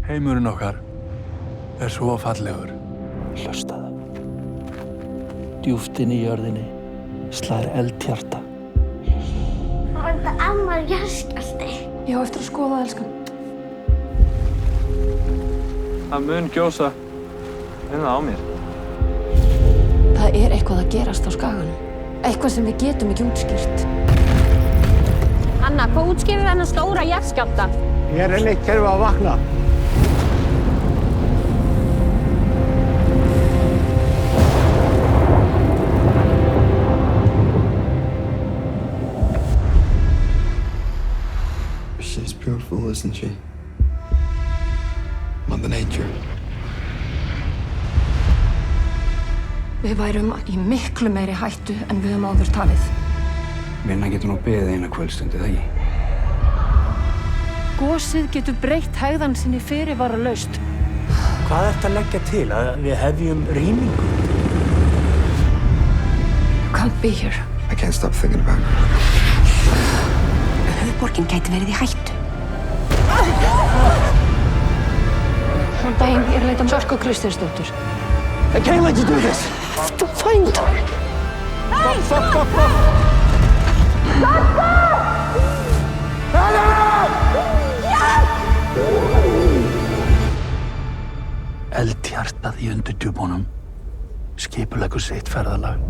Heimurinn okkar svo fallegur. Hlustaðu. Djúpt inn í jörðinni slær eldhjarta. Var þetta annar jarðskjálfti? Ég á eftir að skoða, elskan. Það mun gjósa hérna á mér. Það er eitthvað að gerast á skaganum. Eitthvað sem við getum ekki útskýrt. Anna, hvað útskýrir þennan stóra jarðskjálfta? Hér eitt kerfi að vakna. She's beautiful, isn't she? Mother Nature. Við værum í miklu meiri hættu en við höfum áður talið. Vinna getur nú beðið eina kvöldstundi, það ekki? Gosið getur breytt hegðan sinni fyrirvaralaust. Hvað ertu að leggja til? Að við hefjum rýmingu? You can't be here. I can't stop thinking about her. Höfuðborgin gæti verið í hættu. Góðan daginn, ég er að leita Sörku Kristinsdóttur. I can't let you do this! To find her. Stop! Eldhjartað í undirdjúpunum skipuleggur sitt ferðalag.